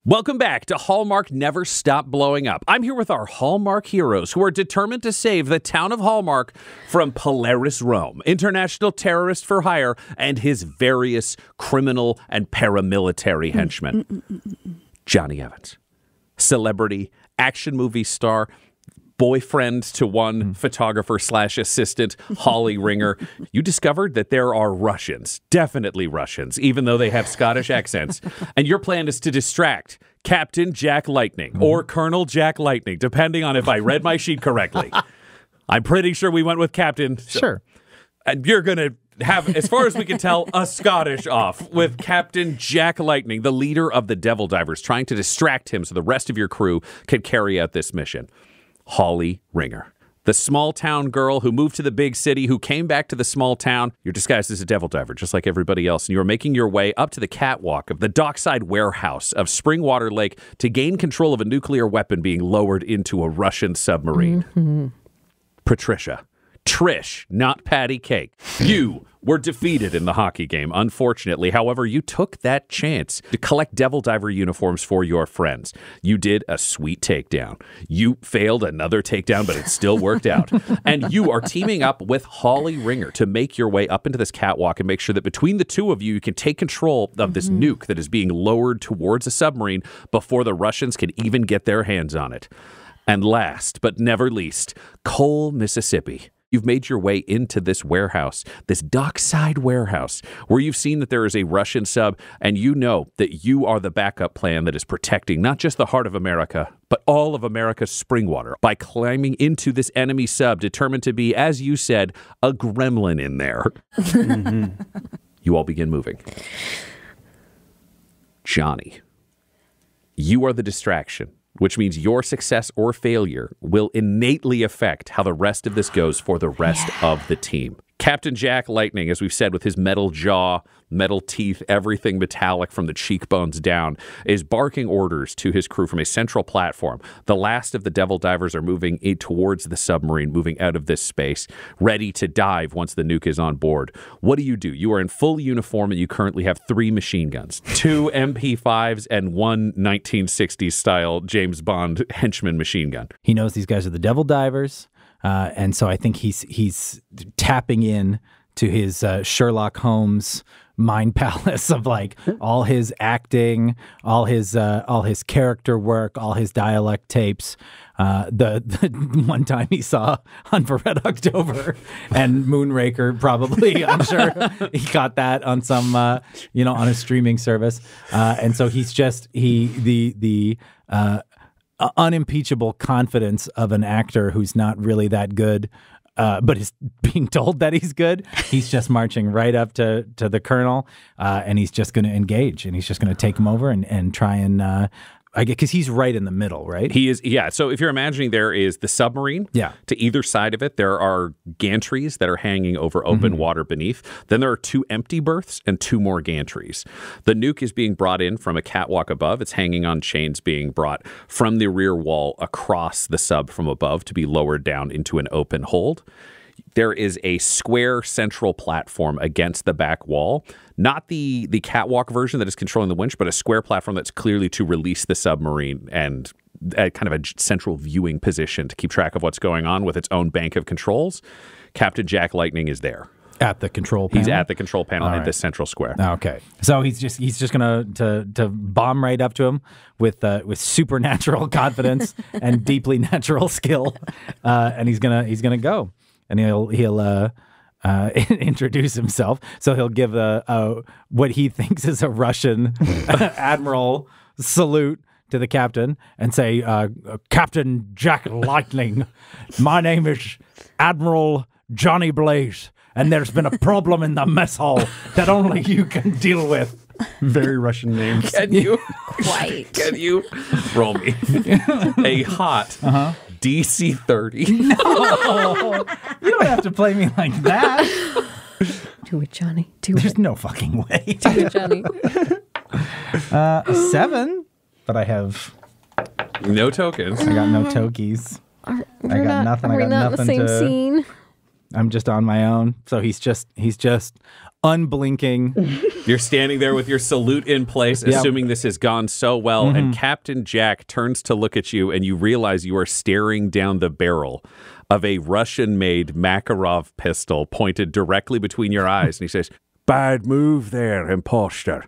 Welcome back to Hallmark Never Stop Blowing Up. I'm here with our Hallmark heroes who are determined to save the town of Hallmark from Polaris Rome, international terrorist for hire, and his various criminal and paramilitary henchmen. Johnny Evans, celebrity, action movie star, boyfriend to one photographer / assistant, Holly Ringer. You discovered that there are Russians, definitely Russians, even though they have Scottish accents. And your plan is to distract Captain Jack Lightning or Colonel Jack Lightning, depending on if I read my sheet correctly. I'm pretty sure we went with Captain. Sure. And you're going to have, as far as we can tell, a Scottish off with Captain Jack Lightning, the leader of the Devil Divers, trying to distract him so the rest of your crew can carry out this mission. Holly Ringer, the small town girl who moved to the big city, who came back to the small town. You're disguised as a devil diver, just like everybody else, and you're making your way up to the catwalk of the dockside warehouse of Springwater Lake to gain control of a nuclear weapon being lowered into a Russian submarine. Patricia. Trish, not Patty Kaek. You were defeated in the hockey game, unfortunately. However, you took that chance to collect Devil Diver uniforms for your friends. You did a sweet takedown. You failed another takedown, but it still worked out. And you are teaming up with Holly Ringer to make your way up into this catwalk and make sure that between the two of you, you can take control of this nuke that is being lowered towards a submarine before the Russians can even get their hands on it. And last but never least, Cole, Mississippi. You've made your way into this warehouse, this dockside warehouse, where you've seen that there is a Russian sub, and you know that you are the backup plan that is protecting not just the heart of America, but all of America's Springwater by climbing into this enemy sub, determined to be, as you said, a gremlin in there. You all begin moving. Johnny, you are the distraction, which means your success or failure will innately affect how the rest of this goes for the rest of the team. Captain Jack Lightning, as we've said, with his metal jaw, metal teeth, everything metallic from the cheekbones down, is barking orders to his crew from a central platform. The last of the Devil Divers are moving towards the submarine, moving out of this space, ready to dive once the nuke is on board. What do? You are in full uniform, and you currently have 3 machine guns, 2 MP5s, and 1 1960s-style James Bond henchman machine gun. He knows these guys are the Devil Divers, and so I think he's tapping in to his Sherlock Holmes mind palace of like all his acting, all his character work, all his dialect tapes. The one time he saw Hunt for Red October and Moonraker, probably, I'm sure he got that on some on a streaming service, and so he's just the unimpeachable confidence of an actor who's not really that good, but is being told that he's good. He's just marching right up to the colonel, and he's just going to engage, and he's just going to take him over and try and because he's right in the middle, right? He is, yeah. So if you're imagining, there is the submarine. Yeah. To either side of it, there are gantries that are hanging over open water beneath. Then there are 2 empty berths and 2 more gantries. The nuke is being brought in from a catwalk above. It's hanging on chains, being brought from the rear wall across the sub from above to be lowered down into an open hold. There is a square central platform against the back wall, not the catwalk version that is controlling the winch, but a square platform that's clearly to release the submarine and at kind of a central viewing position to keep track of what's going on with its own bank of controls. Captain Jack Lightning is there. At the control panel? He's at the control panel in this central square. Okay. So he's just going to bomb right up to him with supernatural confidence and deeply natural skill. And he's gonna go. And he'll introduce himself. So he'll give what he thinks is a Russian Admiral salute to the captain and say, Captain Jack Lightning, my name is Admiral Johnny Blaze, and there's been a problem in the mess hall that only you can deal with. Very Russian names. Can you? Quite. Can you roll me a hot DC 30? No, you don't have to play me like that. Do it, Johnny. Do There's it. no fucking way. Do it, Johnny. A 7, but I have No tokens. I got no tokies. I got nothing. I got We're not in the nothing same to- scene. I'm just on my own. So he's just unblinking. You're standing there with your salute in place, assuming this has gone so well, and Captain Jack turns to look at you, and you realize you are staring down the barrel of a Russian-made Makarov pistol pointed directly between your eyes, and he says, "Bad move there, imposter.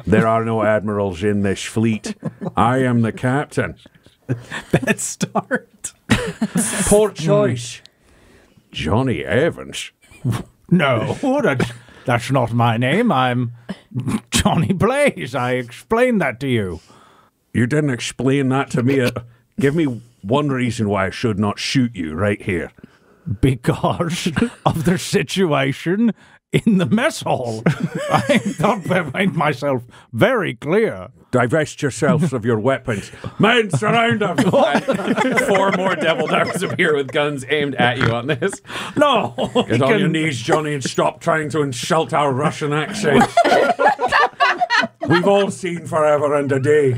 There are no admirals in this fleet. I am the captain." Bad start. Poor choice. Johnny Evans. No, that's not my name. I'm Johnny Blaze. I explained that to you. You didn't explain that to me. Give me one reason why I should not shoot you right here. Because of the situation in the mess hall. I thought I made myself very clear. Divest yourselves of your weapons. Men, surround them! 4 more devil divers appear with guns aimed at you on this. No! Get on your knees, Johnny, and stop trying to insult our Russian accent. We've all seen Forever and a Day.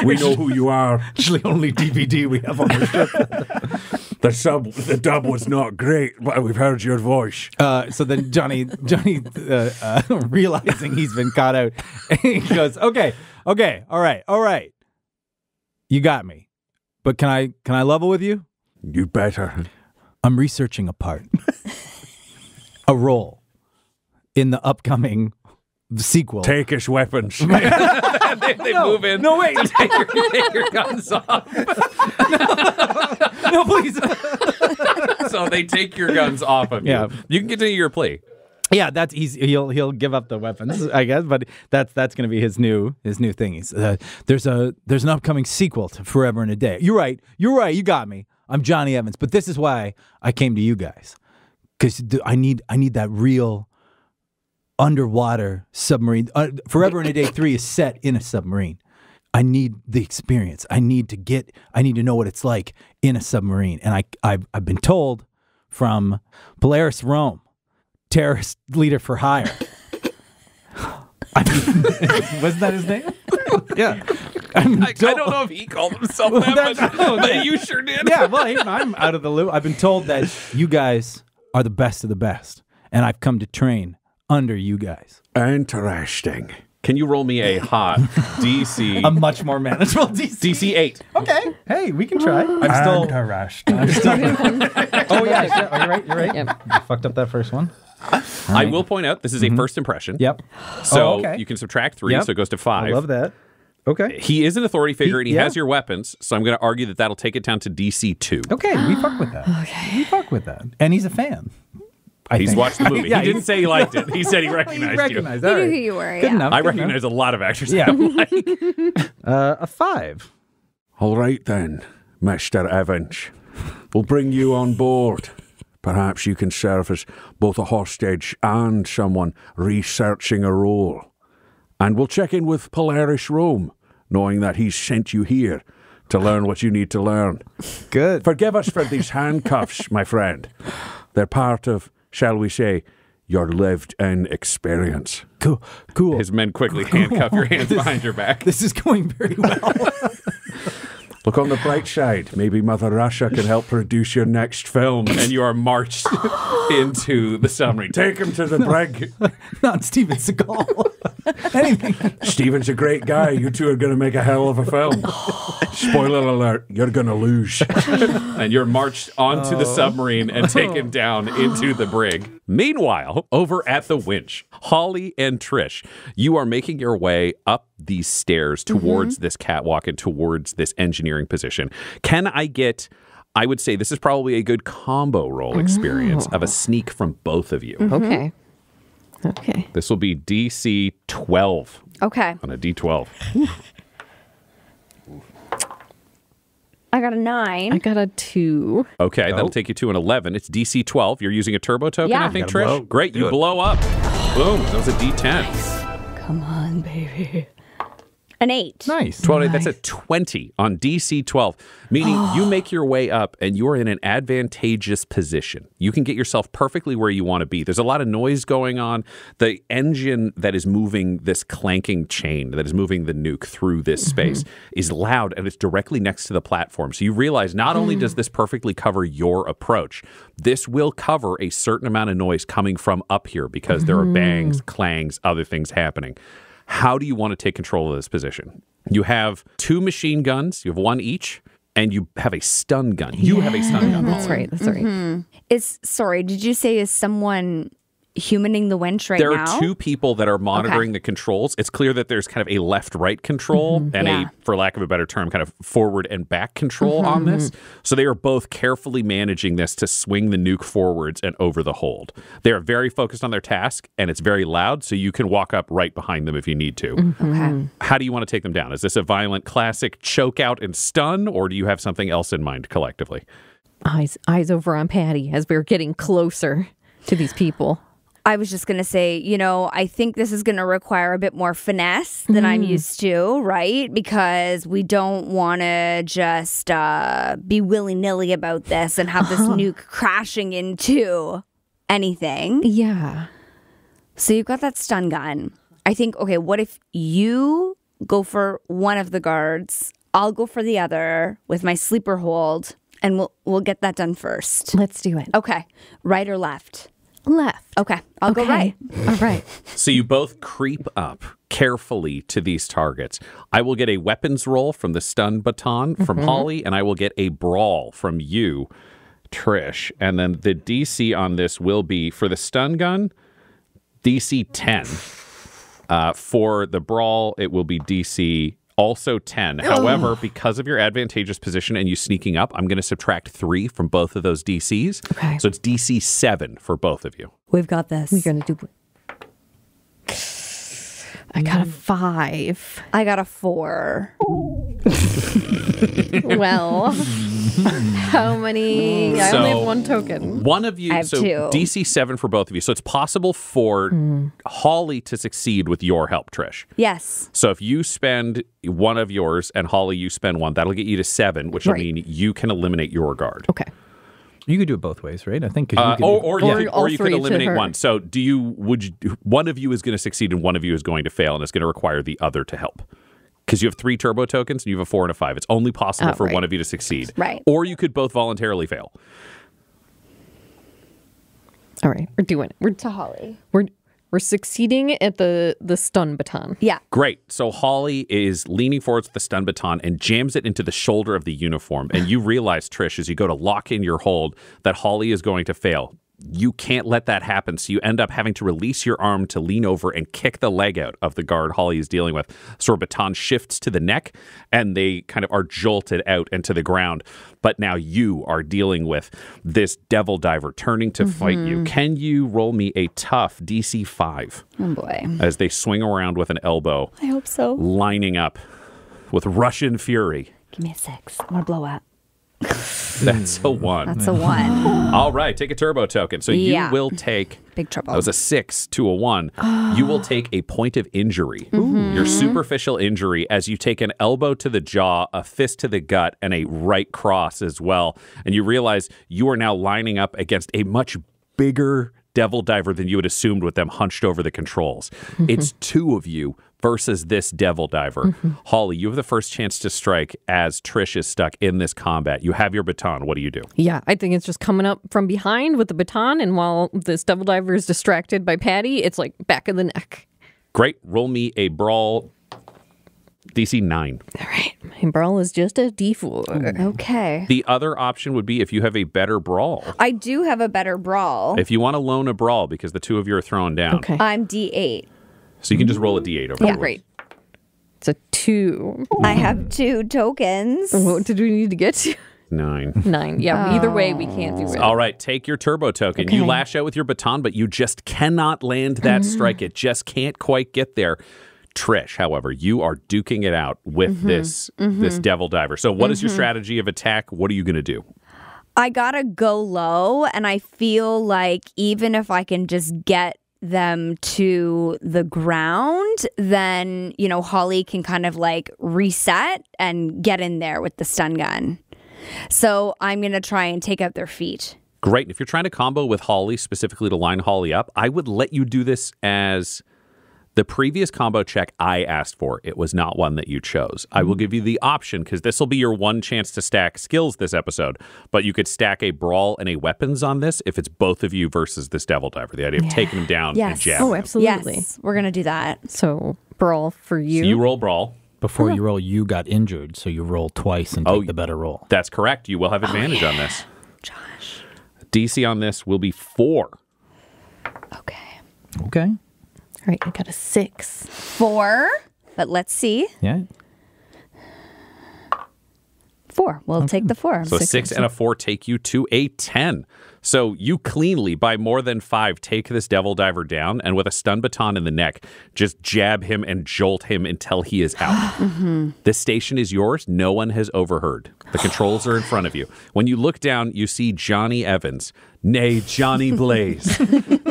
We know who you are. It's the only DVD we have on the ship. The dub was not great, but we've heard your voice. So then Johnny, realizing he's been caught out, he goes, okay, all right. You got me. But can I level with you? You better. I'm researching a part. A role in the upcoming sequel. Take his weapons. they move in. No, wait. Take your guns off. No, please. So they take your guns off of you. Yeah. You can continue your plea. Yeah, he'll give up the weapons, I guess, but that's going to be his new thing. He's, there's an upcoming sequel to Forever and a Day. You're right. You got me. I'm Johnny Evans, but this is why I came to you guys, because I need that real underwater submarine. Forever and a Day 3 is set in a submarine. I need the experience. I need to know what it's like in a submarine. And I've been told from Polaris Rome, terrorist leader for hire. Wasn't that his name? Yeah. I don't know if he called himself that, but you sure did. Yeah, well, I'm out of the loop. I've been told that you guys are the best of the best, and I've come to train under you guys. Interesting. Can you roll me a hot DC? A much more manageable DC. DC 8. Okay. Hey, we can try. I'm still. Oh yeah, sure. Oh, you're right. Yep. I fucked up that first one. Right. I will point out this is a first impression. Yep. So you can subtract 3, so it goes to 5. I love that. Okay. He is an authority figure and he has your weapons, so I'm going to argue that that'll take it down to DC 2. Okay, we fuck with that. We fuck with that. And he's a fan. He's watched the movie. He didn't say he liked it. He said he recognized you. He knew who you were. Good enough. I recognize a lot of actors. Yeah. Like. A 5. All right then, Mr. Evans. We'll bring you on board. Perhaps you can serve as both a hostage and someone researching a role. And we'll check in with Polaris Rome, knowing that he's sent you here to learn what you need to learn. Good. Forgive us for these handcuffs, my friend. They're part of, shall we say, your lived-in experience. Cool. His men quickly handcuff your hands behind your back. This is going very well. Look on the bright side. Maybe Mother Russia can help produce your next film. And you are marched into the submarine. Take him to the brig. Not Steven Seagal. Anything. Steven's a great guy. You two are going to make a hell of a film. Spoiler alert, you're going to lose. And you're marched onto the submarine and taken down into the brig. Meanwhile, over at the winch, Holly and Trish, you are making your way up these stairs towards this catwalk and towards this engineering position. Can I get, I would say this is probably a good combo roll experience of a sneak from both of you. Okay. This will be DC 12. Okay. On a D12. I got a 9. I got a 2. Okay, that'll take you to an 11. It's DC 12. You're using a turbo token, Yeah. I think, Gotta Trish? blow. Great, you blow up. Boom, that was a D10. Come on, baby. An 8. Nice. 12, that's a 20 on DC 12, meaning you make your way up and you're in an advantageous position. You can get yourself perfectly where you want to be. There's a lot of noise going on. The engine that is moving this clanking chain, that is moving the nuke through this space, is loud, and it's directly next to the platform. So you realize not only does this perfectly cover your approach, this will cover a certain amount of noise coming from up here because there are bangs, clangs, other things happening. How do you want to take control of this position? You have 2 machine guns. You have 1 each, and you have a stun gun. You have a stun gun. That's right. That's right. Sorry, did you say is someone humaning the winch right now? There are 2 people that are monitoring the controls. It's clear that there's kind of a left-right control and a, for lack of a better term, kind of forward and back control on this. So they are both carefully managing this to swing the nuke forwards and over the hold. They are very focused on their task, and it's very loud, so you can walk up right behind them if you need to. Okay. How do you want to take them down? Is this a violent classic choke out and stun, or do you have something else in mind collectively? Eyes over on Patty as we're getting closer to these people. I was just going to say, I think this is going to require a bit more finesse than I'm used to, right? Because we don't want to just be willy-nilly about this and have this nuke crashing into anything. Yeah. So you've got that stun gun. I think, okay, what if you go for one of the guards, I'll go for the other with my sleeper hold, and we'll get that done first. Let's do it. Okay. Right or left? Left. Okay. I'll go right. All right. So you both creep up carefully to these targets. I will get a weapons roll from the stun baton from Holly, and I will get a brawl from you, Trish. And then the DC on this will be, for the stun gun, DC 10. For the brawl, it will be DC also 10. However, because of your advantageous position and you sneaking up, I'm going to subtract 3 from both of those DCs. Okay. So it's DC 7 for both of you. We've got this. We're going to do... I got a 5. I got a 4. Well, how many? I only have 1 token. One of you, I have so 2. DC 7 for both of you. So it's possible for Holly to succeed with your help, Trish. Yes. So if you spend 1 of yours and Holly, you spend 1, that'll get you to 7, which will mean you can eliminate your guard. Okay. You could do it both ways, right? I think. Or you could three to eliminate her. 1. So one of you is going to succeed and one of you is going to fail, and it's going to require the other to help. Because you have 3 turbo tokens and you have a 4 and a 5. It's only possible for one of you to succeed. Right. Or you could both voluntarily fail. All right. We're doing it. We're To Holly. We're succeeding at the stun baton. Yeah. Great. So Holly is leaning forwards with the stun baton and jams it into the shoulder of the uniform. And you realize, Trish, as you go to lock in your hold, that Holly is going to fail. You can't let that happen. So you end up having to release your arm to lean over and kick the leg out of the guard Holly is dealing with. So her baton shifts to the neck and they kind of are jolted out into the ground. But now you are dealing with this devil diver turning to fight you. Can you roll me a tough DC 5? Oh, boy. As they swing around with an elbow, I hope so. lining up with Russian fury. Give me a 6. I want to blow up. That's a 1. That's a 1. All right, take a turbo token. So you will take... Big trouble. That was a 6 to a 1. You will take a point of injury. Your superficial injury as you take an elbow to the jaw, a fist to the gut, and a right cross as well. And you realize you are now lining up against a much bigger devil diver than you had assumed with them hunched over the controls. It's 2 of you versus this devil diver. Holly, you have the first chance to strike as Trish is stuck in this combat. You have your baton. What do you do? Yeah, I think it's just coming up from behind with the baton, and while this devil diver is distracted by Patty, it's like back of the neck. Great. Roll me a brawl DC 9. All right. My brawl is just a D4. Okay. The other option would be if you have a better brawl. I do have a better brawl. If you want to loan a brawl because the 2 of you are thrown down. Okay. I'm D8. So you can just roll a D8 over. Oh, great. It's a 2. I have 2 tokens. What did we need to get to? 9. 9. Yeah, either way, we can't do it. All right, take your turbo token. You lash out with your baton, but you just cannot land that strike. It just can't quite get there. Trish, however, you are duking it out with this devil diver. So what is your strategy of attack? What are you going to do? I gotta go low, and I feel like even if I can just get them to the ground, then, Holly can kind of like reset and get in there with the stun gun. So I'm going to try and take out their feet. Great. And if you're trying to combo with Holly, specifically to line Holly up, I would let you do this as the previous combo check I asked for. It was not one that you chose. I will give you the option, because this will be your one chance to stack skills this episode, but you could stack a brawl and a weapons on this if it's both of you versus this Devil Diver. The idea of taking him down and jabbing him. Absolutely. Yes, we're going to do that. So, brawl for you. So you roll brawl. Before you roll, you got injured, so you roll twice and take the better roll. That's correct. You will have advantage on this. Josh. DC on this will be 4. Okay. Okay. All right, I got a 6. 4, but let's see. Yeah. 4. We'll take the 4. So 6 and a 4 take you to a 10. So you cleanly, by more than 5, take this Devil Diver down, and with a stun baton in the neck, just jab him and jolt him until he is out. This station is yours. No one has overheard. The controls are in front of you. When you look down, you see Johnny Evans, nay, Johnny Blaze,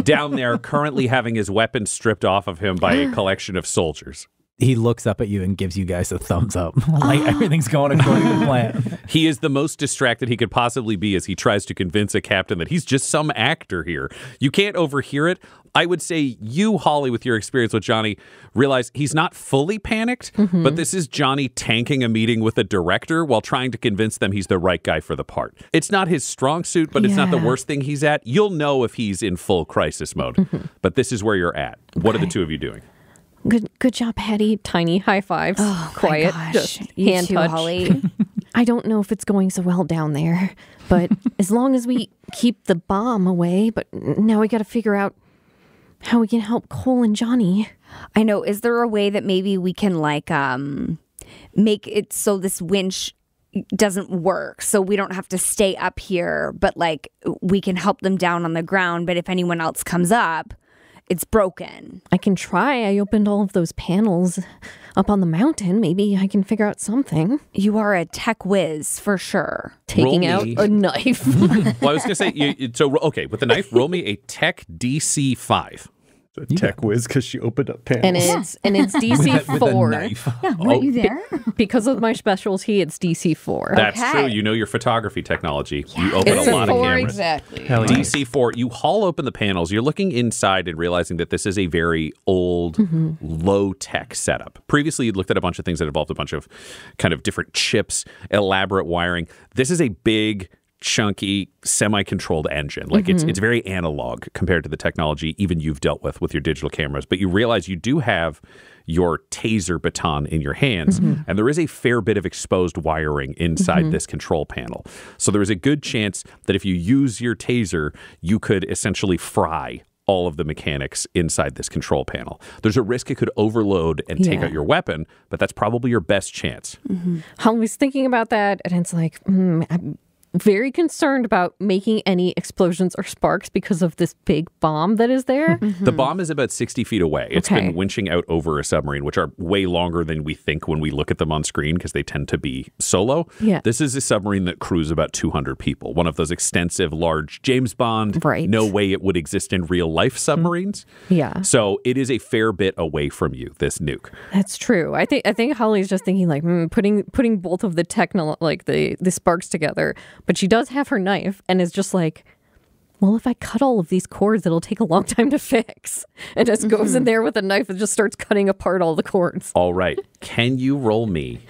down there currently having his weapon stripped off of him by a collection of soldiers. He looks up at you and gives you guys a thumbs up. Like everything's going according to plan. He is the most distracted he could possibly be as he tries to convince a captain that he's just some actor here. You can't overhear it. I would say you, Holly, with your experience with Johnny, realize he's not fully panicked, but this is Johnny tanking a meeting with a director while trying to convince them he's the right guy for the part. It's not his strong suit, but it's not the worst thing he's at. You'll know if he's in full crisis mode, but this is where you're at. What are the two of you doing? Good job, Patty. Tiny high fives. Quiet. My gosh. Just You hand too, touch. Holly. I don't know if it's going so well down there, but as long as we keep the bomb away, but now we got to figure out how we can help Cole and Johnny. I know. Is there a way that maybe we can like make it so this winch doesn't work, so we don't have to stay up here, but like we can help them down on the ground, but if anyone else comes up, it's broken. I can try. I opened all of those panels up on the mountain. Maybe I can figure out something. You are a tech whiz for sure. Taking Roll out me. a knife. Well, I was going to say, okay, with the knife, roll me a tech DC 5. A tech whiz because she opened up panels. and it's DC With 4. a knife. Yeah, weren't you there? Because of my specialty, it's DC 4. That's Okay. true. You know your photography technology. You open It's a lot of 4 cameras. exactly. Hell yeah. DC 4, you haul open the panels. You're looking inside and realizing that this is a very old, low-tech setup. Previously, you'd looked at a bunch of things that involved a bunch of kind of different chips, elaborate wiring. This is a big, chunky, semi-controlled engine. Like it's very analog compared to the technology even you've dealt with your digital cameras. But you realize you do have your taser baton in your hands, and there is a fair bit of exposed wiring inside this control panel. So there is a good chance that if you use your taser, you could essentially fry all of the mechanics inside this control panel. There's a risk it could overload and take out your weapon, but that's probably your best chance. I was thinking about that, and it's like, I'm very concerned about making any explosions or sparks because of this big bomb that is there. The bomb is about 60 feet away. It's Okay. been winching out over a submarine, which are way longer than we think when we look at them on screen because they tend to be solo. Yeah. This is a submarine that crews about 200 people. One of those extensive, large James Bond, Right. no way it would exist in real life submarines. Yeah, So it is a fair bit away from you, this nuke. that's true. I think Holly's just thinking like putting both of the the sparks together, but she does have her knife and is just like, well, if I cut all of these cords, it'll take a long time to fix. And just goes in there with a knife and just starts cutting apart all the cords. All right. Can you roll me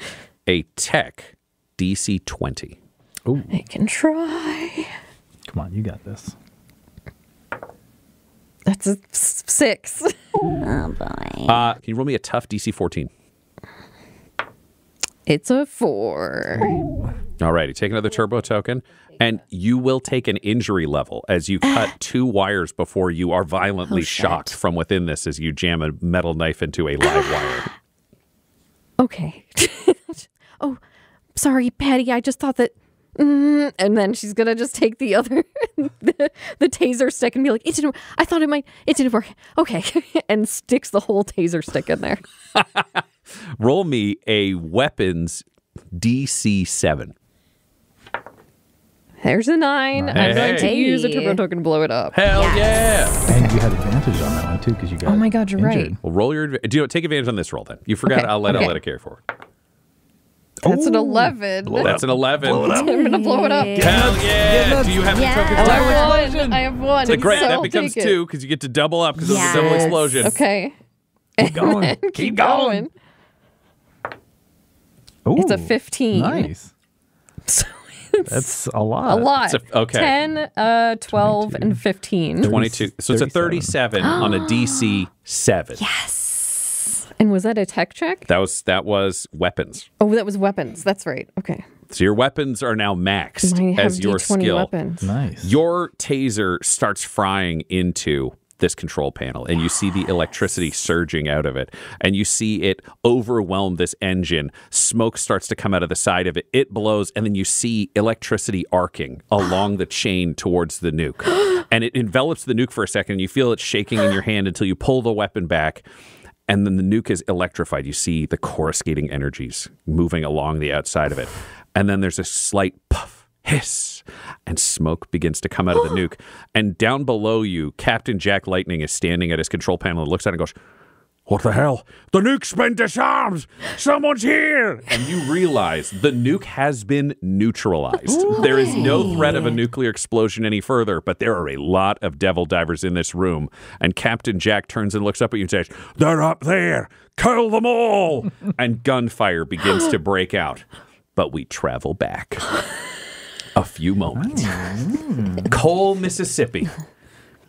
a tech DC 20? I can try. Come on, you got this. That's a 6. Oh boy. Can you roll me a tough DC 14? It's a 4. All righty, take another turbo token, and you will take an injury level as you cut 2 wires before you are violently shocked from within this as you jam a metal knife into a live wire. Okay. Oh, sorry, Patty. I just thought that. And then she's gonna just take the other, the taser stick and be like, "It didn't. I thought it might. It didn't work. Okay," and sticks the whole taser stick in there. Roll me a weapons DC 7. There's a 9. I'm going to use a turbo token to blow it up. Hell yeah! And you had advantage on that one too because you got. Oh my God, you're injured. right. Well, roll your. Do you take advantage on this roll then? You forgot. Okay, I'll let okay. it carry forward. That's an 11. That's an 11. I'm going to blow it up. Hell yeah! Do you have any tokens? I have one. Great. So That I'll becomes take it. 2 because you get to double up because of the double explosion. Okay. Keep going. Keep going. Ooh, It's a 15. Nice. So That's a lot. a lot. Okay. 10, 12, 22. and 15. 22. So it's a 37 on a DC 7. And was that a tech check? That was weapons. Oh, that was weapons. That's right. Okay. So your weapons are now maxed I have as your D20 skill. weapons. Nice. Your taser starts frying into this control panel, and you see the electricity surging out of it, and you see it overwhelm this engine. Smoke starts to come out of the side of it. It blows, and then you see electricity arcing along the chain towards the nuke. And it envelops the nuke for a second, and you feel it shaking in your hand until you pull the weapon back. And then the nuke is electrified. You see the coruscating energies moving along the outside of it. And then there's a slight puff, hiss, and smoke begins to come out of the nuke. And down below you, Captain Jack Lightning is standing at his control panel and looks at it and goes, "What the hell? The nuke's been disarmed! Someone's here!" And you realize the nuke has been neutralized. Ooh. There is no threat of a nuclear explosion any further, but there are a lot of devil divers in this room. And Captain Jack turns and looks up at you and says, "They're up there! Kill them all!" And gunfire begins to break out. But we travel back a few moments. Cole, Mississippi.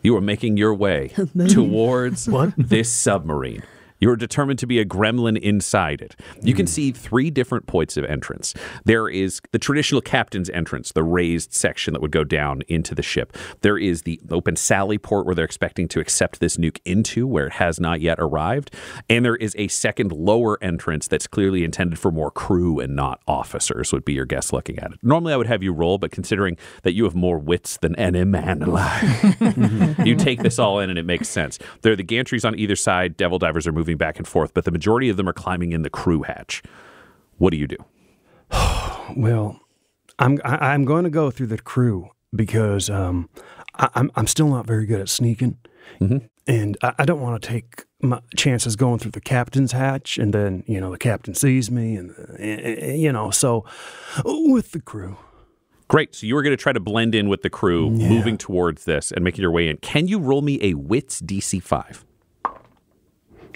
You are making your way towards this submarine. You are determined to be a gremlin inside it. You can see 3 different points of entrance. There is the traditional captain's entrance, the raised section that would go down into the ship. There is the open sally port where they're expecting to accept this nuke into, where it has not yet arrived. And there is a second lower entrance that's clearly intended for more crew and not officers, would be your guess looking at it. Normally I would have you roll, but considering that you have more wits than any man alive, you take this all in and it makes sense. There are the gantries on either side. Devil divers are moving back and forth, but the majority of them are climbing in the crew hatch. What do you do? Well, I'm going to go through the crew because I'm still not very good at sneaking, and I don't want to take my chances going through the captain's hatch, and then the captain sees me, and so with the crew. Great. So you were going to try to blend in with the crew, moving towards this and making your way in. Can you roll me a wits DC 5?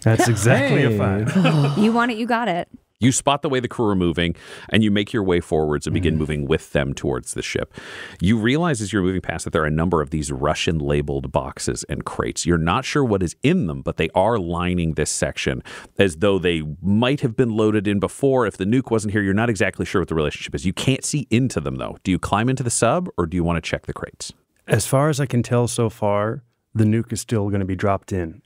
That's exactly a 5. You want it, you got it. You spot the way the crew are moving, and you make your way forwards and begin moving with them towards the ship. You realize as you're moving past that there are a number of these Russian-labeled boxes and crates. You're not sure what is in them, but they are lining this section as though they might have been loaded in before. If the nuke wasn't here, you're not exactly sure what the relationship is. You can't see into them, though. Do you climb into the sub, or do you want to check the crates? As far as I can tell so far, the nuke is still going to be dropped in.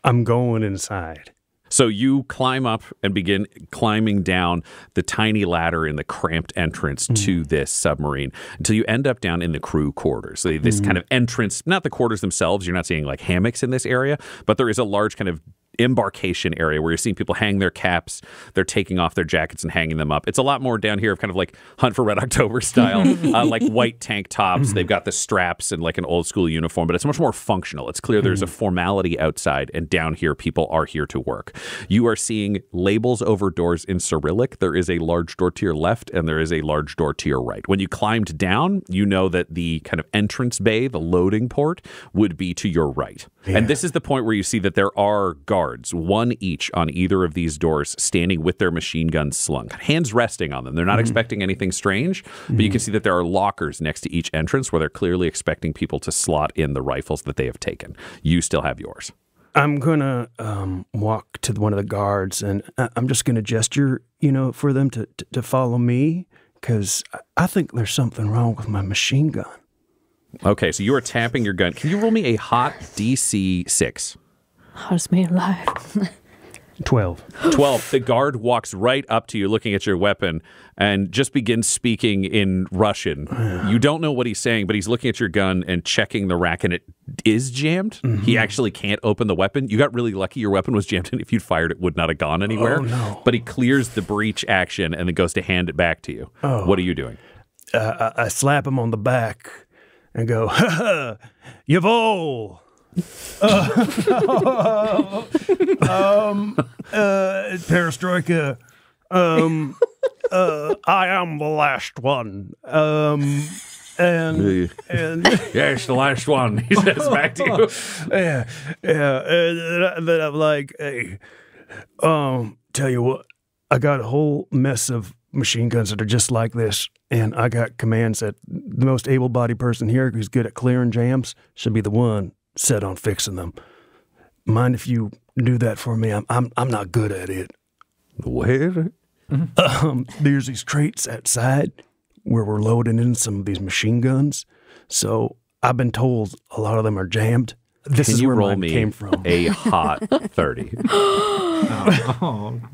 I'm going inside. So you climb up and begin climbing down the tiny ladder in the cramped entrance to this submarine until you end up down in the crew quarters. So this kind of entrance, not the quarters themselves, you're not seeing like hammocks in this area, but there is a large kind of embarkation area where you're seeing people hang their caps, they're taking off their jackets and hanging them up. It's a lot more down here of kind of like Hunt for Red October style, like white tank tops. They've got the straps and like an old school uniform, but it's much more functional. It's clear there's a formality outside, and down here people are here to work. You are seeing labels over doors in Cyrillic. There is a large door to your left and there is a large door to your right. When you climbed down, you know that the kind of entrance bay, the loading port, would be to your right. Yeah. And this is the point where you see that there are guards, one each on either of these doors, standing with their machine guns slung, hands resting on them. They're not expecting anything strange, but you can see that there are lockers next to each entrance where they're clearly expecting people to slot in the rifles that they have taken. You still have yours. I'm going to walk to one of the guards, and I'm just going to gesture, for them to follow me, because I think there's something wrong with my machine gun. Okay, so you are tapping your gun. Can you roll me a hot DC 6? Hottest man alive. 12. 12. The guard walks right up to you looking at your weapon and just begins speaking in Russian. You don't know what he's saying, but he's looking at your gun and checking the rack, and it is jammed. He actually can't open the weapon. You got really lucky your weapon was jammed, and if you'd fired it would not have gone anywhere. Oh, no. But he clears the breach action and then goes to hand it back to you. What are you doing? I slap him on the back and go, "Ha ha, Yavol! Perestroika. I am the last one. And Yes, the last one. He says back to you. yeah. And then I'm like, hey, tell you what, I got a whole mess of machine guns that are just like this, and I got commands that the most able-bodied person here who's good at clearing jams should be the one set on fixing them. Mind if you do that for me? I'm not good at it. Where? There's these crates outside where we're loading in some of these machine guns. So I've been told a lot of them are jammed. This Can is you where roll mine me came from. a hot 30?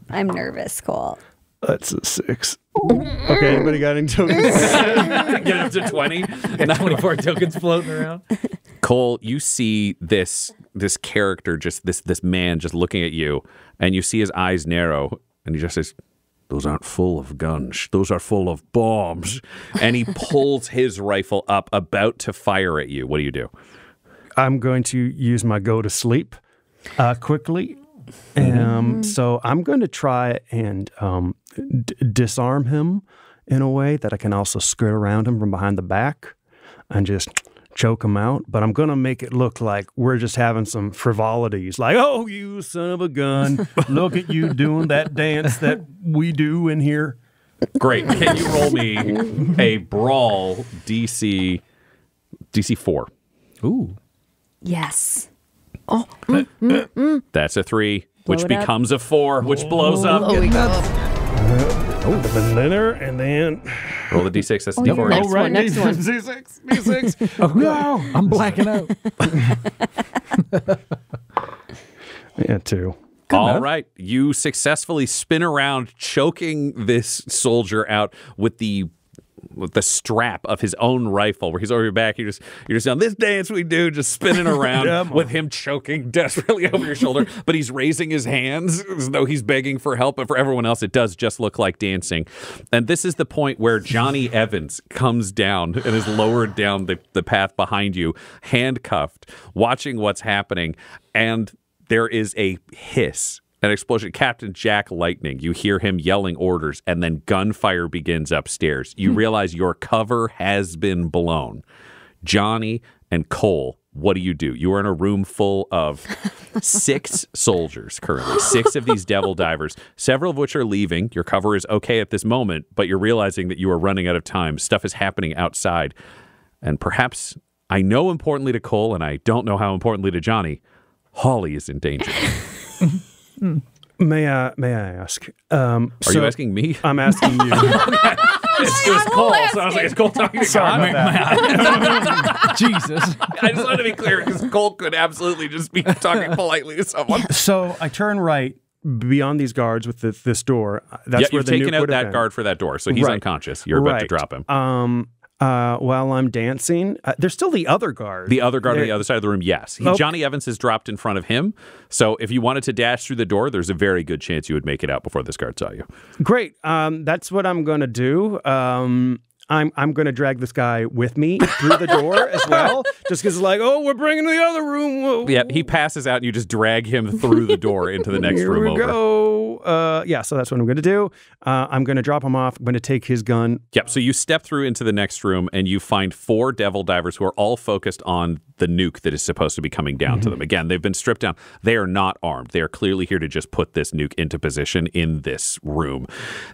I'm nervous, Cole. That's a 6. Okay, anybody got any tokens? Get up to 20. Got 24 tokens floating around. Cole, you see this character, just this man just looking at you, and you see his eyes narrow, and he just says, "Those aren't full of guns. Those are full of bombs." And he pulls his rifle up, about to fire at you. What do you do? I'm going to use my go to sleep quickly. So I'm going to try and disarm him in a way that I can also skirt around him from behind the back and just choke him out. But I'm going to make it look like we're just having some frivolities. Like, oh, you son of a gun. Look at you doing that dance that we do in here. Great. Can you roll me a brawl DC 4? Ooh. Yes. That's a 3, which it up. becomes a 4, which blows up. Oh, we go. And then Roll the D6. That's a yeah, D4. next one. D6. Oh, no. I'm blacking out. Yeah, 2. All right. You successfully spin around, choking this soldier out with the strap of his own rifle, where he's over your back. You're just on this dance we do, just spinning around with him choking desperately over your shoulder. But he's raising his hands as though he's begging for help. But for everyone else, it does just look like dancing. And this is the point where Johnny Evans comes down and is lowered down the path behind you, handcuffed, watching what's happening. And there is a hiss. An explosion. Captain Jack Lightning, you hear him yelling orders, and then gunfire begins upstairs. You realize your cover has been blown. Johnny and Cole, what do? You are in a room full of 6 soldiers currently, 6 of these devil divers, several of which are leaving. Your cover is okay at this moment, but you're realizing that you are running out of time. Stuff is happening outside. And perhaps, I know importantly to Cole, and I don't know how importantly to Johnny, Holly is in danger. May I ask? Are you asking me? I'm asking you. It was Cole, so I was like, is Cole talking to God? Jesus. I just wanted to be clear because Cole could absolutely just be talking politely to someone. So I turn right beyond these guards with this door. That's where you've the taken nuke out would have that been. guard for that door, so he's Right. unconscious. You're about to drop him. While I'm dancing, there's still the other guard. The other guard on the other side of the room, yes. Johnny Evans has dropped in front of him, so if you wanted to dash through the door, there's a very good chance you would make it out before this guard saw you. Great. That's what I'm going to do. I'm going to drag this guy with me through the door as well, just because it's like, oh, we're bringing the other room. Whoa. Yeah, he passes out, and you just drag him through the door into the next Here room we over. go. So that's what I'm going to do. I'm going to drop him off. I'm going to take his gun. Yep, so you step through into the next room, and you find 4 devil divers who are all focused on the nuke that is supposed to be coming down to them. Again, they've been stripped down. They are not armed. They are clearly here to just put this nuke into position in this room.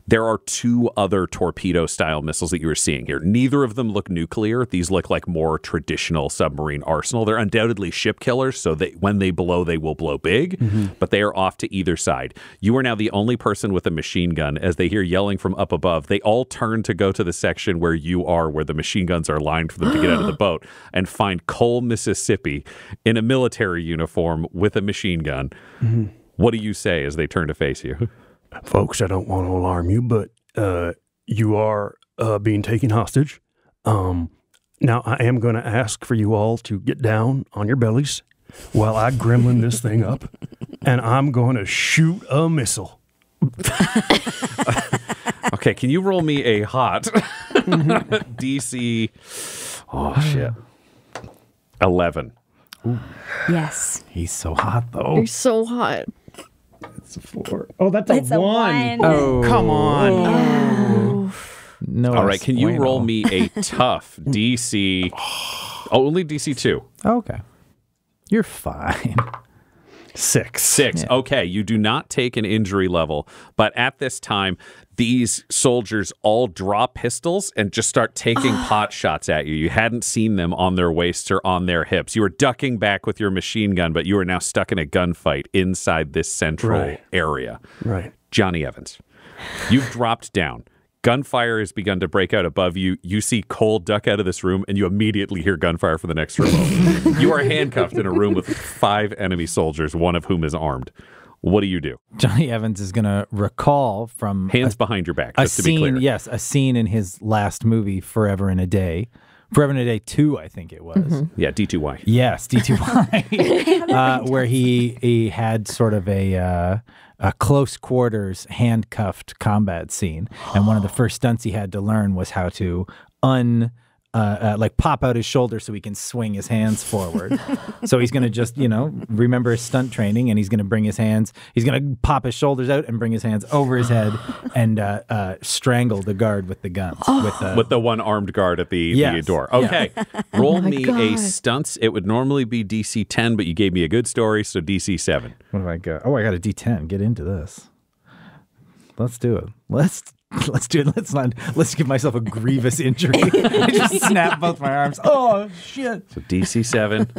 There are 2 other torpedo-style missiles that you are seeing here. Neither of them look nuclear. These look like more traditional submarine arsenal. They're undoubtedly ship killers, so when they blow, they will blow big, but they are off to either side. You are now the only person with a machine gun. As they hear yelling from up above, they all turn to go to the section where you are, where the machine guns are lined for them to get out of the boat, and find Cole, Mississippi, in a military uniform with a machine gun. What do you say as they turn to face you? Folks, I don't want to alarm you, but you are being taken hostage. Now, I am going to ask for you all to get down on your bellies while I gremlin this thing up, and I'm going to shoot a missile. Okay, can you roll me a hot DC. Oh, shit. 11. Yes. He's so hot, though. You're so hot. It's a 4. Oh, that's It's a 1. Oh, Come on. No. All right, can you roll me a tough DC? Only DC 2. Okay. You're fine. 6. 6. Yeah. Okay, you do not take an injury level, but at this time, these soldiers all draw pistols and just start taking pot shots at you. You hadn't seen them on their waists or on their hips. You were ducking back with your machine gun, but you are now stuck in a gunfight inside this central area. Right. Johnny Evans, you've dropped down. Gunfire has begun to break out above you. You see Cole duck out of this room, and you immediately hear gunfire from the next room over. You are handcuffed in a room with 5 enemy soldiers, one of whom is armed. What do you do? Johnny Evans is going to recall from Hands behind your back, a just to be clear. scene, yes, a scene in his last movie, Forever in a Day. Forever in a Day 2, I think it was. Yeah, D2Y. Yes, D2Y, where he had sort of a close quarters handcuffed combat scene, and one of the first stunts he had to learn was how to like pop out his shoulder so he can swing his hands forward. So he's going to just, remember his stunt training, and he's going to bring his hands, he's going to pop his shoulders out and bring his hands over his head and strangle the guard with the guns. With the one armed guard at the door. Okay. Roll me a stunts. It would normally be DC 10, but you gave me a good story, so DC 7. What have I got? Oh, I got a D10. Get into this. Let's do it. Let's do it. Let's give myself a grievous injury. I just snap both my arms. Oh shit. So DC 7.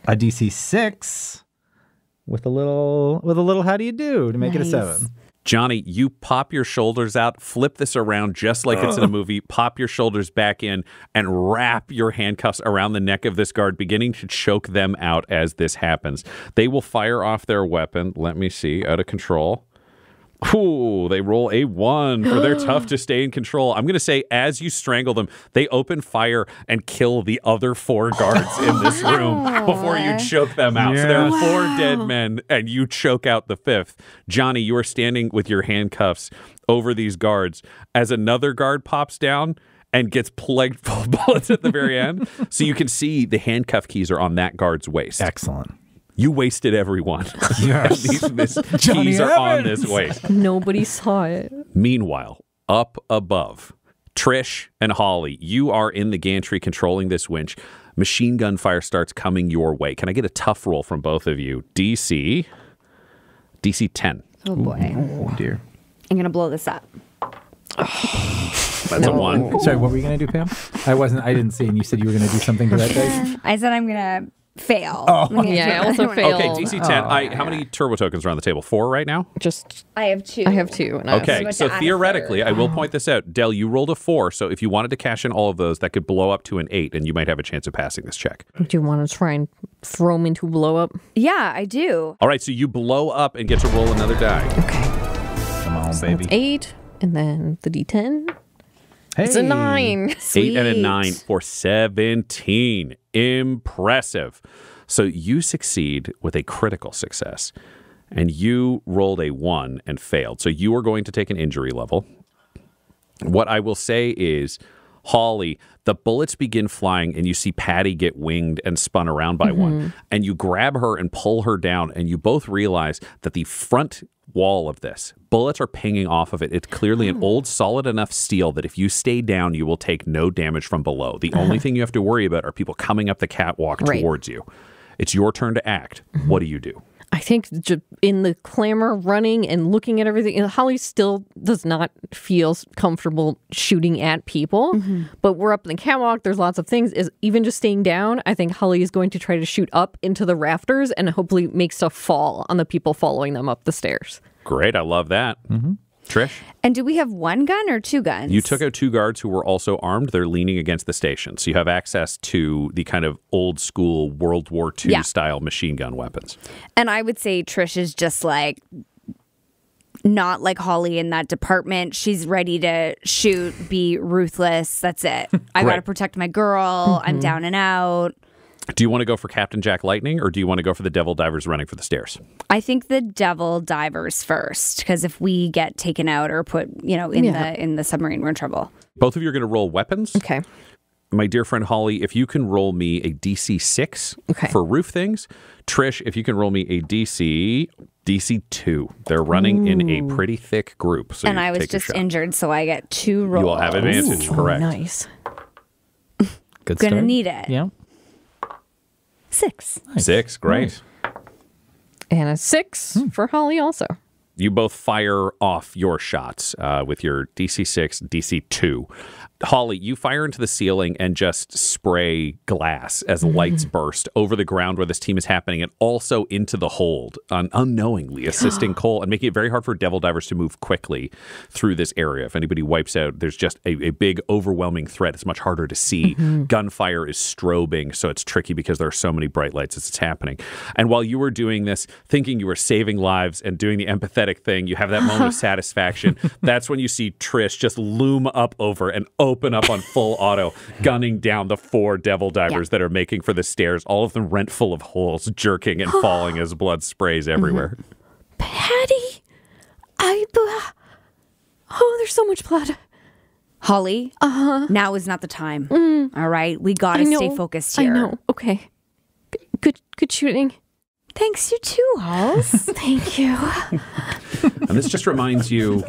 A DC 6 with a little how do you do to make it a 7. Johnny, you pop your shoulders out, flip this around just like it's in a movie, pop your shoulders back in, and wrap your handcuffs around the neck of this guard, beginning to choke them out as this happens. They will fire off their weapon. Let me see. Out of control. Ooh, they roll a 1 for they're tough to stay in control. I'm going to say as you strangle them, they open fire and kill the other 4 guards in this room before you choke them out. So there are 4 dead men and you choke out the 5th. Johnny, you are standing with your handcuffs over these guards as another guard pops down and gets plagued full of bullets at the very end. So you can see the handcuff keys are on that guard's waist. Excellent. You wasted every one. Yes. These keys are on this waist. Nobody saw it. Meanwhile, up above, Trish and Holly, you are in the gantry controlling this winch. Machine gun fire starts coming your way. Can I get a tough roll from both of you? DC 10. Oh boy. Oh dear. I'm going to blow this up. That's a 1. Sorry, what were you going to do, Pam? I didn't see, and you said you were going to do something to that dice. I said I'm going to fail. Yeah, I also failed. Okay, DC 10. How many turbo tokens are on the table? 4 right now? I have 2. I have 2. And Okay, so theoretically, I will point this out. Del, you rolled a 4, so if you wanted to cash in all of those, that could blow up to an 8, and you might have a chance of passing this check. Do you want to try and throw him into a blow up? Yeah, I do. All right, so you blow up and get to roll another die. Okay. Come on, baby. 8, and then the D10. Hey. It's a 9. 8 and a 9 for 17. Impressive. So you succeed with a critical success, and you rolled a 1 and failed. So you are going to take an injury level. What I will say is, Holly, the bullets begin flying, and you see Patty get winged and spun around by one, and you grab her and pull her down, and you both realize that the front wall of this, bullets are pinging off of it. It's clearly an old, solid enough steel that if you stay down, you will take no damage from below. The only thing you have to worry about are people coming up the catwalk towards you. It's your turn to act. What do you do? I think in the clamor, running and looking at everything, Holly still does not feel comfortable shooting at people. But we're up in the catwalk. There's lots of things. Even just staying down, I think Holly is going to try to shoot up into the rafters and hopefully make stuff fall on the people following them up the stairs. Great. I love that. Trish? And do we have 1 gun or 2 guns? You took out 2 guards who were also armed. They're leaning against the station. So you have access to the kind of old school World War II style machine gun weapons. And I would say Trish is just like not like Holly in that department. She's ready to shoot, be ruthless. That's it. I got to protect my girl. I'm down and out. Do you want to go for Captain Jack Lightning, or do you want to go for the Devil Divers running for the stairs? I think the Devil Divers first, because if we get taken out or put, in the submarine, we're in trouble. Both of you are going to roll weapons. Okay. My dear friend Holly, if you can roll me a DC 6 for roof things. Trish, if you can roll me a DC 2. They're running in a pretty thick group. So and I was just injured, so I get 2 rolls. You will have advantage, correct. Nice. Good Gonna start. need it. Yeah. 6. Nice. 6, great. Nice. And a 6 for Holly also. You both fire off your shots with your DC 6, DC 2. Holly, you fire into the ceiling and just spray glass as lights burst over the ground where this team is happening and also into the hold, unknowingly assisting Cole and making it very hard for Devil Divers to move quickly through this area. If anybody wipes out, there's just a big, overwhelming threat. It's much harder to see. Gunfire is strobing, so it's tricky because there are so many bright lights as it's happening. And while you were doing this, thinking you were saving lives and doing the empathetic thing, you have that moment of satisfaction. That's when you see Trish just loom up over and open up on full auto, gunning down the 4 Devil Divers that are making for the stairs, all of them rent full of holes, jerking and falling as blood sprays everywhere. Patty, there's so much blood. Holly, now is not the time. All right? We got to stay focused here. I know. Okay. Good shooting. Thanks, you too, Halls. Thank you. And this just reminds you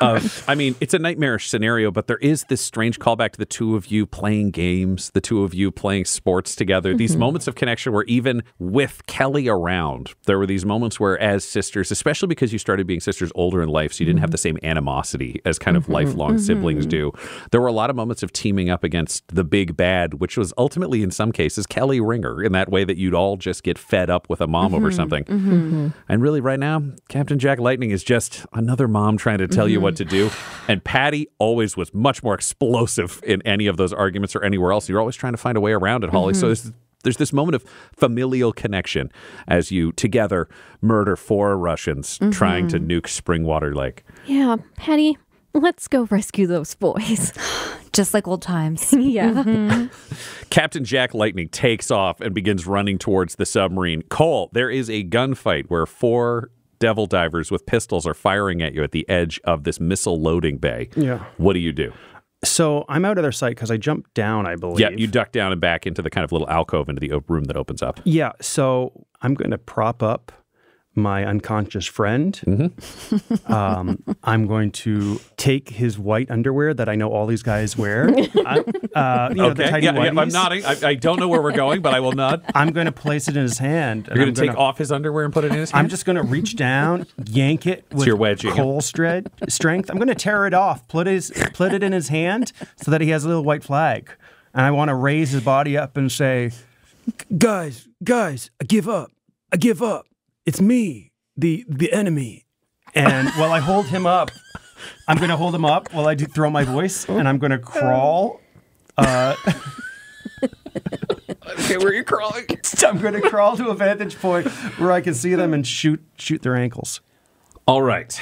of, it's a nightmarish scenario, but there is this strange callback to the two of you playing games, the two of you playing sports together, these moments of connection where even with Kelly around, there were these moments where as sisters, especially because you started being sisters older in life, so you didn't have the same animosity as kind of lifelong siblings do. There were a lot of moments of teaming up against the big bad, which was ultimately, in some cases, Kelly Ringer, in that way that you'd all just get fed up with a mom over something. And really right now, Captain Jack Lightning is just another mom trying to tell you what to do. And Patty always was much more explosive in any of those arguments or anywhere else. You're always trying to find a way around it, Holly. So there's this moment of familial connection as you together murder 4 Russians trying to nuke Springwater Lake. Yeah, Patty, let's go rescue those boys. Just like old times. Yeah. Captain Jack Lightning takes off and begins running towards the submarine. Cole, there is a gunfight where 4 Devil Divers with pistols are firing at you at the edge of this missile loading bay. Yeah. What do you do? So I'm out of their sight because I jumped down, I believe. Yeah, you duck down and back into the kind of little alcove into the room that opens up. Yeah, so I'm going to prop up my unconscious friend. I'm going to take his white underwear that I know all these guys wear. The tidy whities. I'm nodding. I don't know where we're going, but I will nod. I'm going to place it in his hand. You're going to take off his underwear and put it in his hand? I'm just going to reach down, yank it with your wedging Cole strength. I'm going to tear it off, put it in his hand so that he has a little white flag. And I want to raise his body up and say, guys, I give up. It's me, the enemy. And while I hold him up, I'm going to hold him up while I throw my voice, and I'm going to crawl. Okay, where are you crawling? I'm going to crawl to a vantage point where I can see them and shoot their ankles. All right.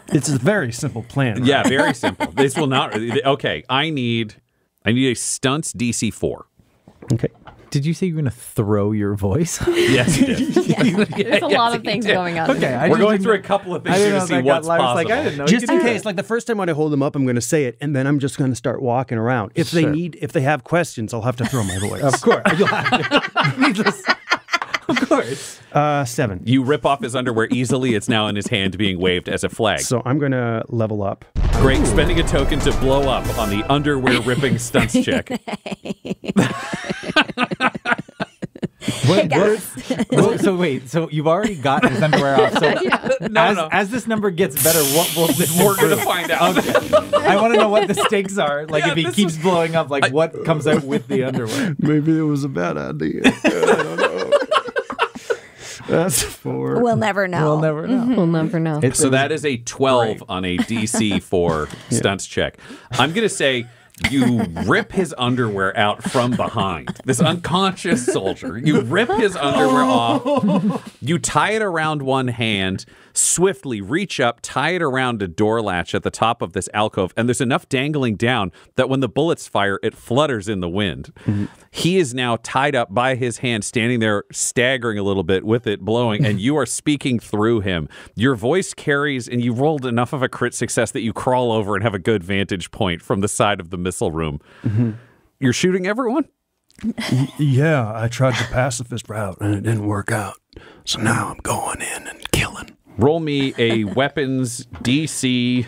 It's a very simple plan. Right? Yeah, very simple. This will not. Okay, I need a stunts DC 4. Okay. Did you say you're going to throw your voice? Yes, you did. There's a lot of things going on. Okay, we're going through a couple of things here to see what's possible. I didn't know. Just in case, like the first time when I hold them up, I'm going to say it, and then I'm just going to start walking around. If they have questions, I'll have to throw my voice. Of course. You'll have to. Needless. Of course. 7. You rip off his underwear easily. It's now in his hand being waved as a flag. So I'm going to level up. Great. Spending a token to blow up on the underwear ripping stunts check. So wait, so you've already got his underwear off. So as this number gets better, what will this We're going to find out. Okay. I want to know what the stakes are. Like if he keeps blowing up, like what comes out with the underwear? Maybe it was a bad idea. I don't know. That's 4. We'll never know. We'll never know. We'll never know. So that is a 12 on a DC 4 stunts check. I'm going to say you rip his underwear out from behind. This unconscious soldier. You rip his underwear off. You tie it around one hand. swiftly reach up, tie it around a door latch at the top of this alcove, and there's enough dangling down that when the bullets fire, it flutters in the wind. He is now tied up by his hand, standing there, staggering a little bit with it blowing, and you are speaking through him. Your voice carries, and you rolled enough of a crit success that you crawl over and have a good vantage point from the side of the missile room. You're shooting everyone? Yeah, I tried the pacifist route and it didn't work out. So now I'm going in and killing. Roll me a weapons DC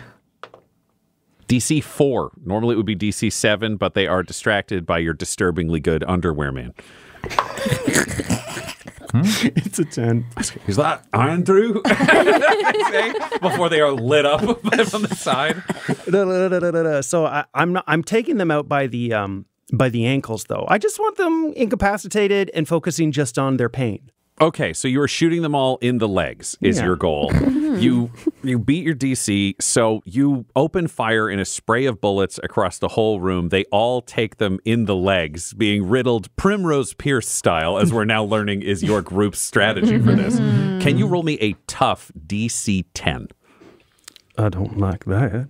4. Normally it would be DC 7, but they are distracted by your disturbingly good underwear man. It's a 10. Is that Andrew? They say before they are lit up from the side. So I'm taking them out by the ankles, though. I just want them incapacitated and focusing just on their pain. Okay, so you are shooting them all in the legs is your goal. You beat your DC, so you open fire in a spray of bullets across the whole room. They all take them in the legs, being riddled Primrose Pierce style, as we're now learning is your group's strategy for this. Can you roll me a tough DC 10? I don't like that.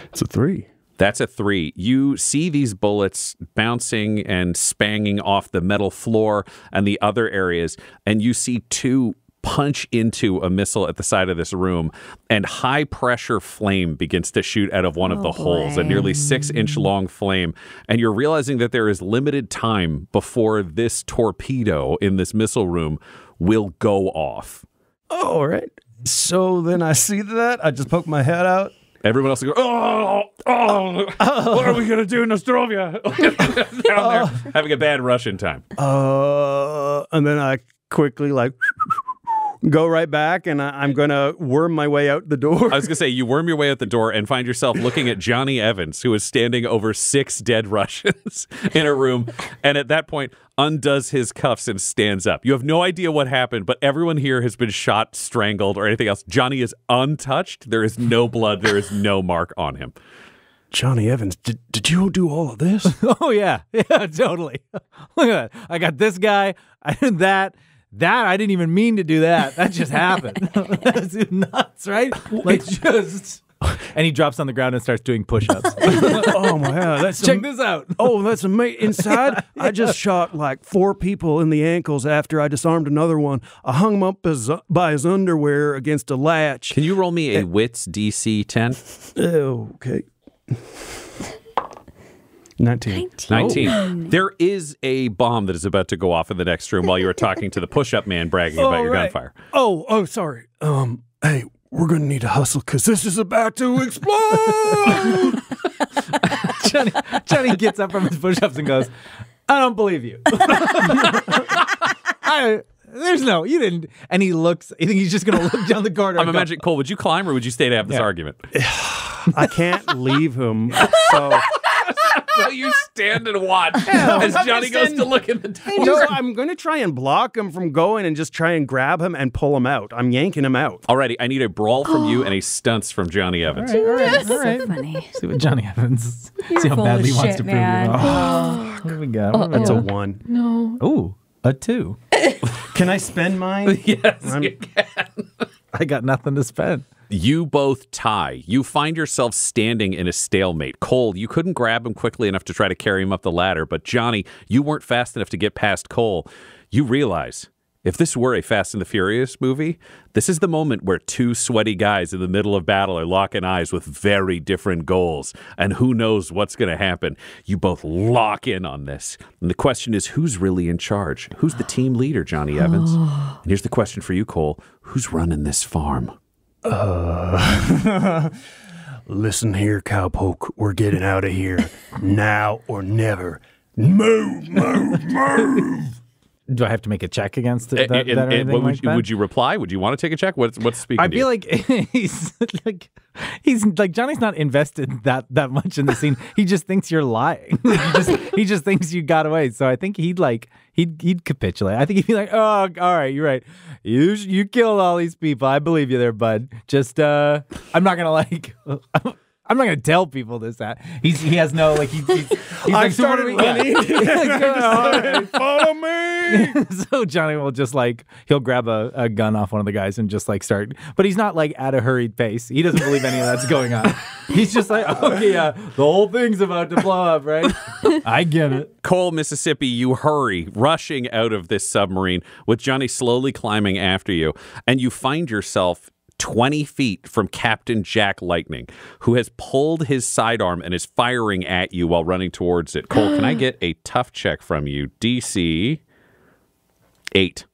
It's a 3. That's a 3. You see these bullets bouncing and spanging off the metal floor and the other areas, and you see 2 punch into a missile at the side of this room, and high-pressure flame begins to shoot out of one of the holes, a nearly 6-inch long flame, and you're realizing that there is limited time before this torpedo in this missile room will go off. Oh, all right. So then I see that. I just poke my head out. Everyone else will go, what are we going to do, Nostrovia? Down there, having a bad Russian time. And then I quickly go right back, and I'm going to worm my way out the door. I was going to say, you worm your way out the door and find yourself looking at Johnny Evans, who is standing over 6 dead Russians in a room, and at that point undoes his cuffs and stands up. You have no idea what happened, but everyone here has been shot, strangled, or anything else. Johnny is untouched. There is no blood. There is no mark on him. Johnny Evans, did you do all of this? Oh, yeah. Yeah, totally. Look at that. I got this guy. I did that. That, I didn't even mean to do that. That just happened. That's nuts, right? Like, just... And he drops on the ground and starts doing push-ups. Oh, my God. Check this out. Oh, that's amazing. Inside, I just shot like 4 people in the ankles after I disarmed another one. I hung him up by his underwear against a latch. Can you roll me a wits DC 10? Okay. 19. There is a bomb that is about to go off in the next room while you are talking to the push-up man bragging about your gunfire. Oh, sorry. Hey, we're going to need to hustle because this is about to explode. Johnny gets up from his push-ups and goes, I don't believe you. You didn't. And he looks, I think he's just going to look down the corridor. I'm imagining, Cole, would you climb or would you stay to have this argument? I can't leave him, so... So you stand and watch as Johnny goes to look in the door. No, I'm going to try and block him from going and just try and grab him and pull him out. I'm yanking him out. Alrighty, I need a brawl from you and a stunts from Johnny Evans. All right. So funny. See what Johnny Evans. See how full badly of he wants shit, to prove man. you wrong. What do we got? That's a 1. No. Ooh, a 2. Can I spend mine? Yes, you can. I got nothing to spend. You both tie. You find yourself standing in a stalemate. Cole, you couldn't grab him quickly enough to try to carry him up the ladder, but Johnny, you weren't fast enough to get past Cole. You realize, if this were a Fast and the Furious movie, this is the moment where 2 sweaty guys in the middle of battle are locking eyes with very different goals, and who knows what's going to happen. You both lock in on this. And the question is, who's really in charge? Who's the team leader, Johnny Evans? And here's the question for you, Cole. Who's running this farm? Listen here, cowpoke. We're getting out of here now or never. Move. Do I have to make a check against it? That or anything like that? Would you reply? Would you want to take a check? What's speaking I to you? feel like he's like Johnny's not invested that much in the scene. He just thinks you're lying. he just thinks you got away. So I think he'd capitulate. I think he'd be like, oh, all right, you're right. You killed all these people. I believe you there, bud. Just I'm not gonna I'm not going to tell people this. That he has no like he's like so what do we Follow me. So Johnny will just like he'll grab a gun off one of the guys and just like start, but he's not like at a hurried pace. He doesn't believe any of that's going on. He's just like, okay, yeah, the whole thing's about to blow up, right? I get it. Cole, Mississippi, you hurry, rushing out of this submarine with Johnny slowly climbing after you, and you find yourself 20 feet from Captain Jack Lightning, who has pulled his sidearm and is firing at you while running towards it. Cole, can I get a tough check from you? DC 8.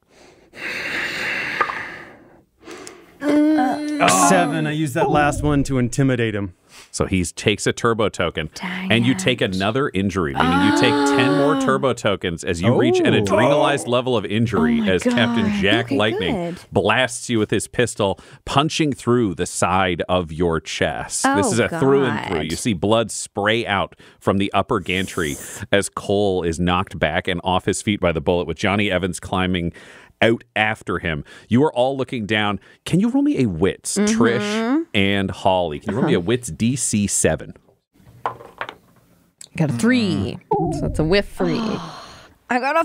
7. I used that last one to intimidate him. So he takes a turbo token, and you take another injury, meaning you take 10 more turbo tokens as you reach an adrenalized level of injury as Captain Jack Lightning blasts you with his pistol, punching through the side of your chest. This is a through and through. You see blood spray out from the upper gantry as Cole is knocked back and off his feet by the bullet, with Johnny Evans climbing out after him. You are all looking down. Can you roll me a wits, Trish and Holly? Can you roll me a wits DC 7? Got a 3. So it's a whiff for me. I got a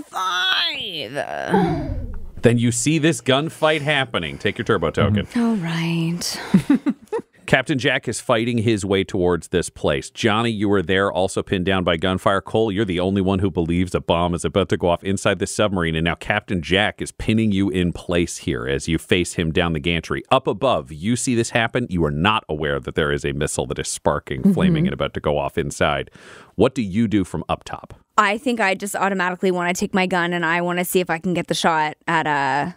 5. Then you see this gunfight happening. Take your turbo token. All right. Captain Jack is fighting his way towards this place. Johnny, you were there, also pinned down by gunfire. Cole, you're the only one who believes a bomb is about to go off inside the submarine, and now Captain Jack is pinning you in place here as you face him down the gantry. Up above, you see this happen. You are not aware that there is a missile that is sparking, flaming, and about to go off inside. What do you do from up top? I think I just automatically want to take my gun and I want to see if I can get the shot at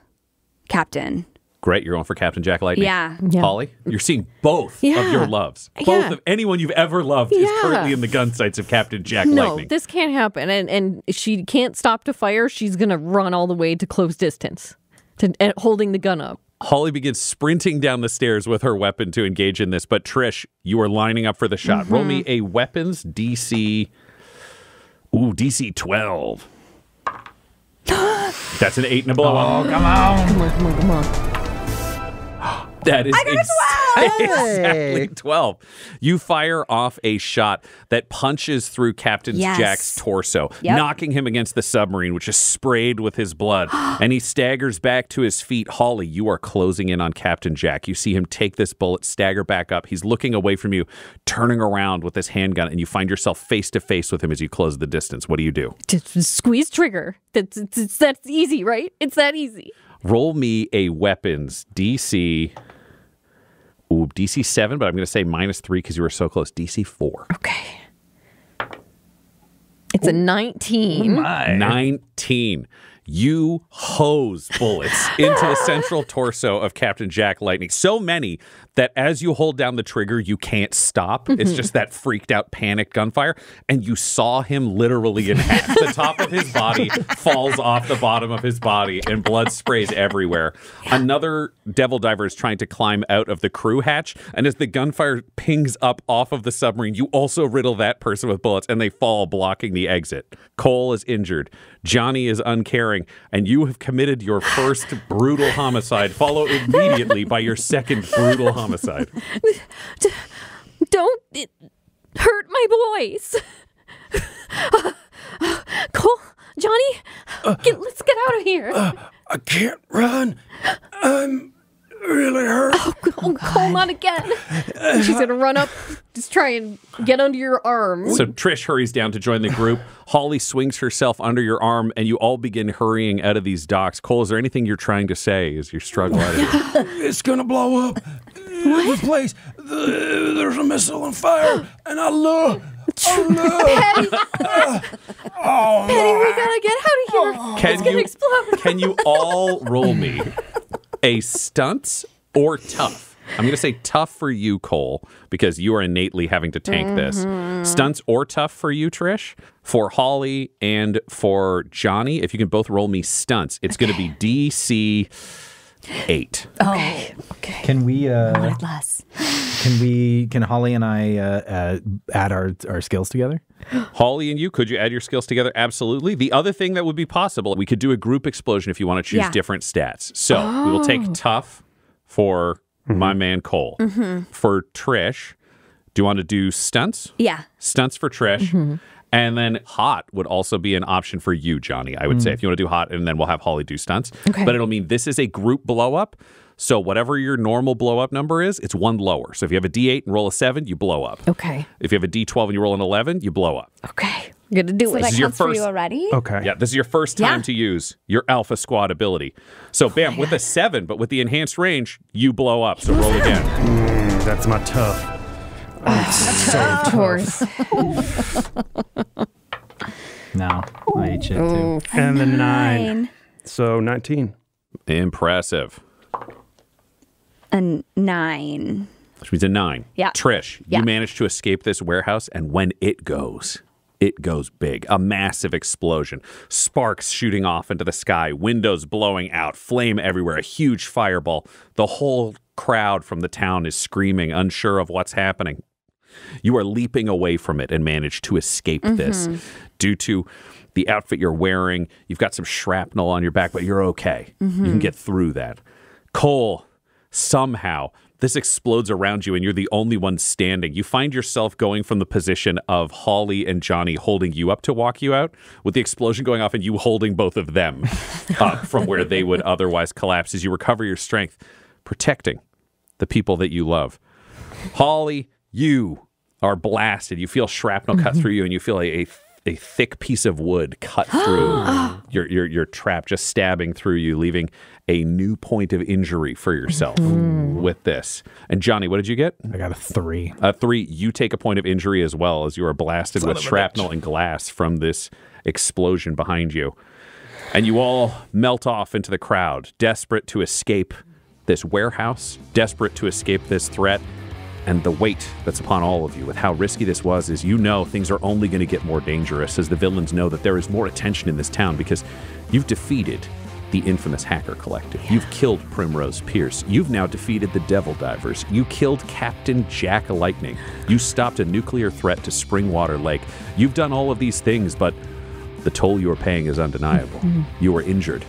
Captain. Great, you're going for Captain Jack Lightning. Yeah. Holly, you're seeing both of your loves. Both of anyone you've ever loved is currently in the gun sights of Captain Jack Lightning. No, this can't happen. And she can't stop to fire. She's going to run all the way to close distance, holding the gun up. Holly begins sprinting down the stairs with her weapon to engage in this. But Trish, you are lining up for the shot. Roll me a weapons DC. Ooh, DC 12. That's an 8 and a below. Oh, come on. Come on. That is exactly 12. You fire off a shot that punches through Captain Jack's torso, knocking him against the submarine, which is sprayed with his blood. And he staggers back to his feet. Holly, you are closing in on Captain Jack. You see him take this bullet, stagger back up. He's looking away from you, turning around with his handgun, and you find yourself face to face with him as you close the distance. What do you do? Just squeeze trigger. That's easy, right? It's that easy. Roll me a weapons DC. Ooh, DC 7, but I'm going to say -3 because you were so close. DC 4. Okay. It's a 19. 19. You hose bullets into the central torso of Captain Jack Lightning. So many that as you hold down the trigger, you can't stop. It's just that freaked out, panicked gunfire. And you saw him literally in half. The top of his body falls off the bottom of his body and blood sprays everywhere. Another devil diver is trying to climb out of the crew hatch. And as the gunfire pings up off of the submarine, you also riddle that person with bullets and they fall, blocking the exit. Cole is injured. Johnny is uncaring. And you have committed your first brutal homicide, followed immediately by your second brutal homicide. Don't hurt my boys. Cole, Johnny, let's get out of here. I can't run. I'm really hurt. Oh, Cole, not again. She's going to run up, just try and get under your arm. So Trish hurries down to join the group. Holly swings herself under your arm, and you all begin hurrying out of these docks. Cole, is there anything you're trying to say as you struggle out of here? It's going to blow up. This place, there's a missile on fire, and I love. Petty, we gotta get out of here. It's gonna explode. Can you all roll me a stunts or tough? I'm going to say tough for you, Cole, because you are innately having to tank this. Stunts or tough for you, Trish. For Holly and for Johnny, if you can both roll me stunts, it's going to be DC 8. Okay. Can we? Less. Can Holly and I add our skills together? Holly and you, could you add your skills together? Absolutely. The other thing that would be possible, we could do a group explosion if you want to choose different stats. So we will take tough for my man Cole. For Trish, Do you want to do stunts? Yeah. Stunts for Trish. And then hot would also be an option for you, Johnny, I would say, if you want to do hot, and then we'll have Holly do stunts. Okay. But it'll mean this is a group blow up. So whatever your normal blow up number is, it's one lower. So if you have a D8 and roll a 7, you blow up. Okay. If you have a D12 and you roll an 11, you blow up. Okay. I'm going to do So it. that is your counts for first- you already? Okay. Yeah, this is your first time Yeah. to use your Alpha Squad ability. So bam, with a 7, but with the enhanced range, you blow up. So roll again. That's my tough. Of course. No, I ate shit too. And the 9. So 19. Impressive. A 9. Which means a 9. Yeah. Trish, Yeah. you managed to escape this warehouse, and when it goes big. A massive explosion. Sparks shooting off into the sky, windows blowing out, flame everywhere, a huge fireball. The whole crowd from the town is screaming, unsure of what's happening. You are leaping away from it and manage to escape this. Due to the outfit you're wearing, you've got some shrapnel on your back, but you're okay. You can get through that. Cole, somehow, this explodes around you and you're the only one standing. You find yourself going from the position of Holly and Johnny holding you up to walk you out, with the explosion going off and you holding both of them up from where they would otherwise collapse as you recover your strength, protecting the people that you love. Holly, you are blasted. You feel shrapnel cut through you, and you feel a thick piece of wood cut through your trap, just stabbing through you, leaving a new point of injury for yourself with this. And Johnny, what did you get? I got a 3. A 3. You take a point of injury as well, as you are blasted with shrapnel and glass from this explosion behind you. And you all melt off into the crowd, desperate to escape this warehouse, desperate to escape this threat. And the weight that's upon all of you with how risky this was is, you know, things are only going to get more dangerous as the villains know that there is more attention in this town because you've defeated the infamous Hacker Collective. You've killed Primrose Pierce. You've now defeated the Devil Divers. You killed Captain Jack Lightning. You stopped a nuclear threat to Springwater Lake. You've done all of these things, but the toll you are paying is undeniable. You are injured.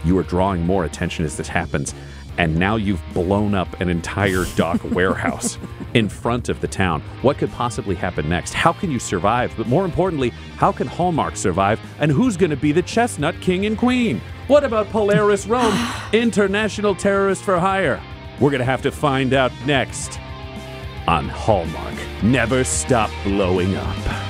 You are drawing more attention as this happens. And now you've blown up an entire dock warehouse in front of the town. What could possibly happen next? How can you survive? But more importantly, how can Hallmark survive? And who's going to be the Chestnut King and Queen? What about Polaris Rome, international terrorist for hire? We're going to have to find out next on Hallmark. Never stop blowing up.